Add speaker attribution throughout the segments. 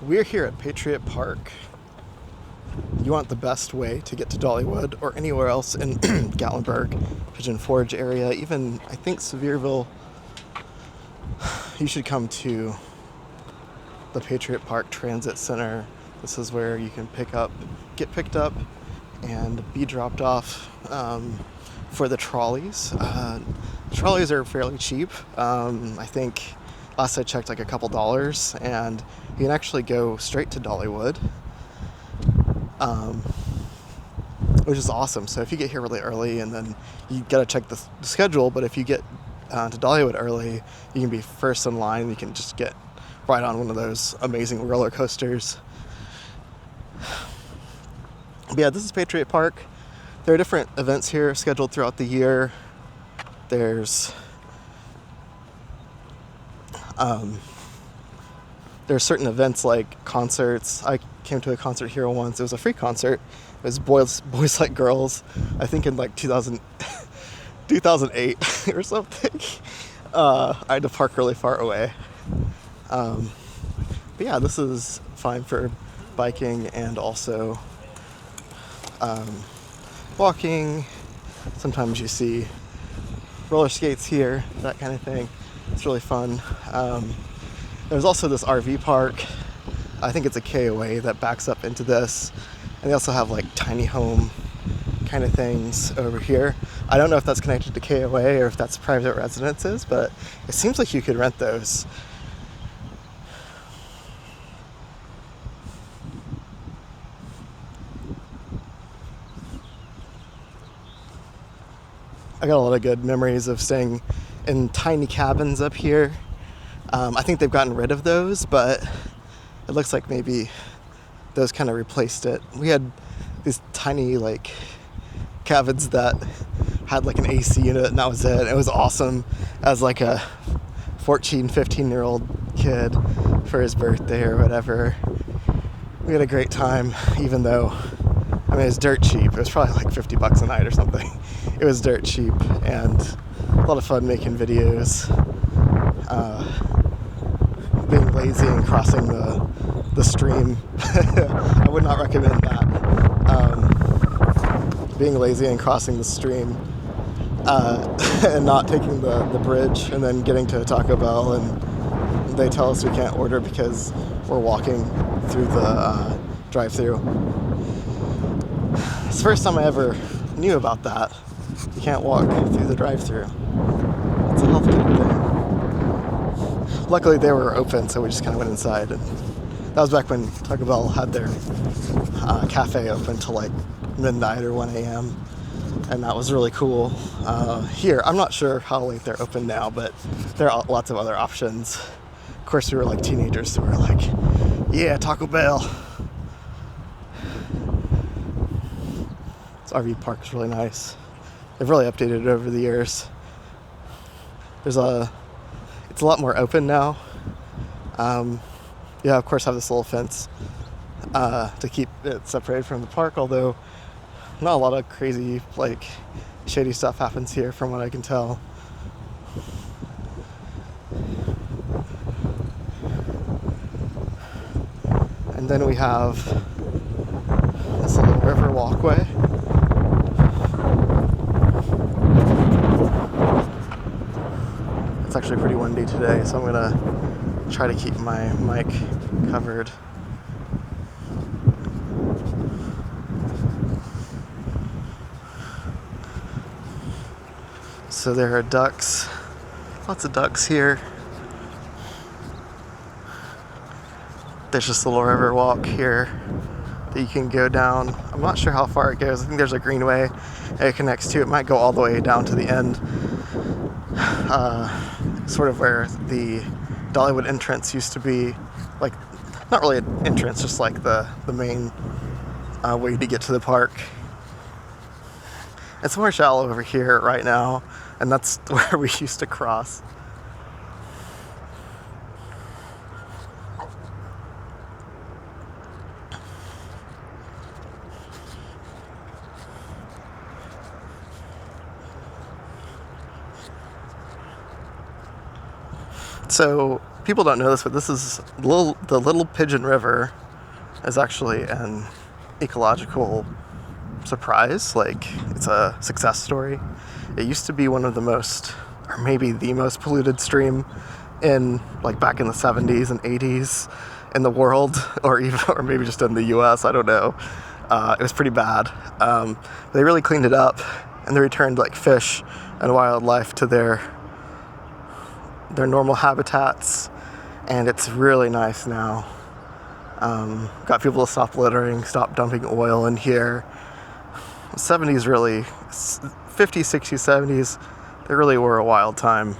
Speaker 1: We're here at Patriot Park. You want the best way to get to Dollywood or anywhere else in Gatlinburg, Pigeon Forge area, even I think Sevierville, you should come to the Patriot Park Transit Center. This is where you can get picked up, and be dropped off for the trolleys. Trolleys are fairly cheap. I think last I checked, like a couple dollars, and you can actually go straight to Dollywood, which is awesome. So if you get here really early, and then you gotta check the schedule, but if you get to Dollywood early, you can be first in line. You can just get right on one of those amazing roller coasters. But yeah, this is Patriot Park. There are different events here scheduled throughout the year. There's certain events like concerts. I came to a concert here once. It was a free concert. It was Boys Like Girls, I think in like 2008 or something. I had to park really far away. But yeah, this is fine for biking and also walking. Sometimes you see roller skates here, that kind of thing. It's really fun. There's also this RV park. I think it's a KOA that backs up into this. And they also have like tiny home kind of things over here. I don't know if that's connected to KOA or if that's private residences, but it seems like you could rent those. I got a lot of good memories of staying in tiny cabins up here. I think they've gotten rid of those, but it looks like maybe those kind of replaced it. We had these tiny like cabins that had like an AC unit, and that was it. It was awesome as like a 14, 15-year-old kid for his birthday or whatever. We had a great time, even though, I mean, it was dirt cheap. It was probably like $50 a night or something. It was dirt cheap, and a lot of fun making videos. Being lazy and crossing the stream. I would not recommend that. Being lazy and crossing the stream and not taking the bridge, and then getting to Taco Bell, and they tell us we can't order because we're walking through the drive-thru. It's the first time I ever knew about that. You can't walk through the drive-thru. It's a health code thing. Luckily they were open, so we just kind of went inside. And that was back when Taco Bell had their cafe open till like midnight or 1 a.m. And that was really cool. Here, I'm not sure how late they're open now, but there are lots of other options. Of course, we were like teenagers, so we were like, yeah, Taco Bell. This RV park is really nice. They've really updated it over the years. It's a lot more open now. Yeah, of course, have this little fence to keep it separated from the park, although not a lot of crazy, like, shady stuff happens here from what I can tell. And then we have this little river walkway. It's actually pretty windy today, so I'm gonna try to keep my mic covered. So there are ducks, lots of ducks here. There's just a little river walk here that you can go down. I'm not sure how far it goes. I think there's a greenway it connects to. It might go all the way down to the end, sort of where the Dollywood entrance used to be. Like, not really an entrance, just like the main way to get to the park. It's more shallow over here right now, and that's where we used to cross. So people don't know this, but this is the Little Pigeon River is actually an ecological surprise. Like, it's a success story. It used to be one of the most, or maybe the most polluted stream in, like, back in the 70s and 80s in the world, or maybe just in the US, I don't know. It was pretty bad. They really cleaned it up, and they returned, like, fish and wildlife to their normal habitats, and it's really nice now. Got people to stop littering, stop dumping oil in here. 70s really, 50s, 60s, 70s, they really were a wild time.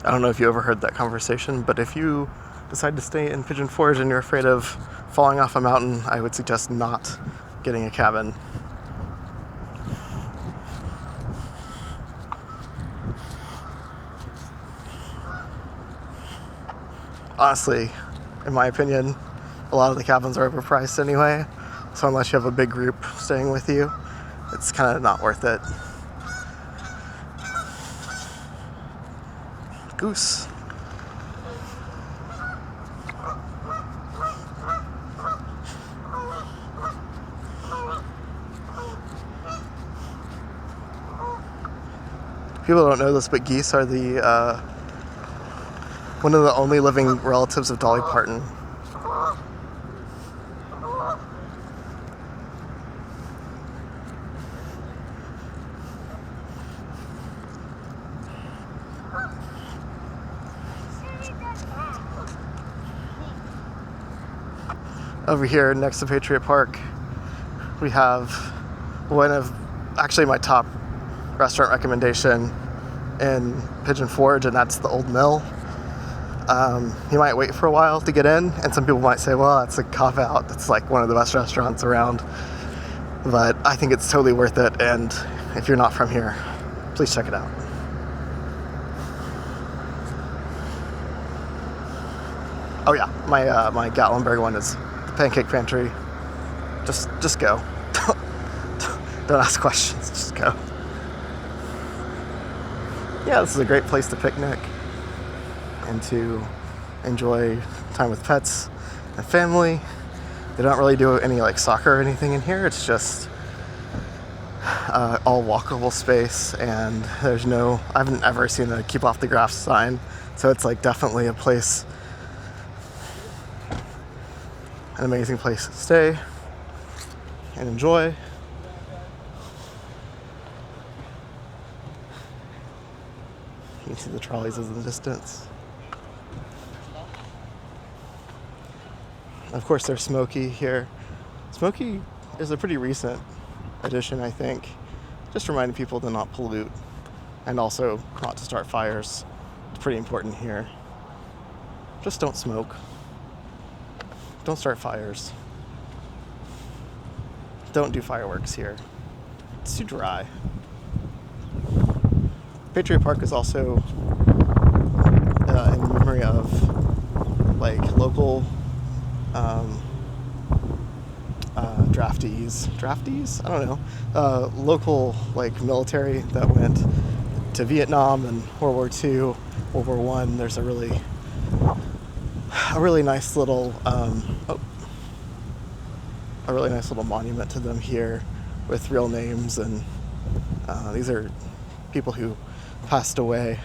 Speaker 1: I don't know if you overheard that conversation, but if you decide to stay in Pigeon Forge and you're afraid of falling off a mountain, I would suggest not getting a cabin. Honestly, in my opinion, a lot of the cabins are overpriced anyway, so unless you have a big group staying with you, it's kind of not worth it. Goose. People don't know this, but geese are the one of the only living relatives of Dolly Parton. Over here next to Patriot Park, we have one of, actually my top restaurant recommendation in Pigeon Forge, and that's the Old Mill. You might wait for a while to get in, and some people might say, well, that's a cop-out. It's like one of the best restaurants around. But I think it's totally worth it, and if you're not from here, please check it out. Oh yeah, my Gatlinburg one is the Pancake Pantry. Just go. Don't ask questions, just go. Yeah, this is a great place to picnic and to enjoy time with pets and family. They don't really do any like soccer or anything in here. It's just all walkable space, and there's I haven't ever seen a keep off the grass sign, so it's like definitely a place, an amazing place to stay and enjoy. You can see the trolleys in the distance. Of course, there's Smokey here. Smokey is a pretty recent addition, I think. Just reminding people to not pollute and also not to start fires. It's pretty important here. Just don't smoke. Don't start fires. Don't do fireworks here. It's too dry. Patriot Park is also in memory of like local draftees? I don't know. Local like military that went to Vietnam and World War II, World War I. There's a really nice little monument to them here with real names, and these are people who passed away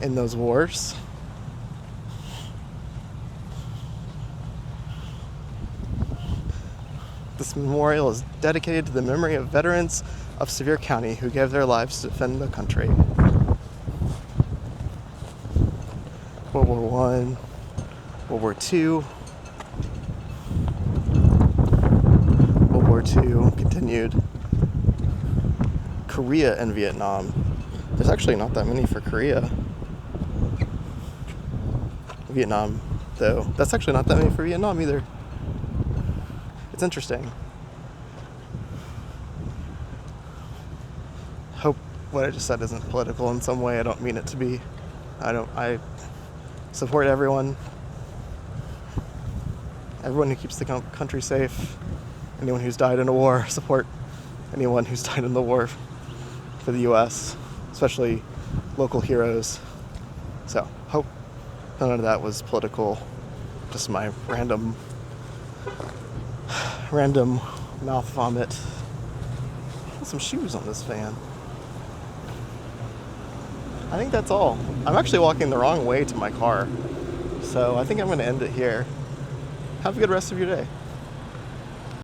Speaker 1: in those wars. This memorial is dedicated to the memory of veterans of Sevier County who gave their lives to defend the country. World War I, World War II. II continued. Korea and Vietnam. There's actually not that many for Korea. Vietnam, though. That's actually not that many for Vietnam either. It's interesting. Hope what I just said isn't political in some way. I don't mean it to be. I support everyone. Everyone who keeps the country safe. Anyone who's died in a war. Support anyone who's died in the war for the U.S., especially local heroes. So, hope none of that was political. Just my random mouth vomit. Some shoes on this van. I think that's all. I'm actually walking the wrong way to my car, so I think I'm going to end it here. Have a good rest of your day.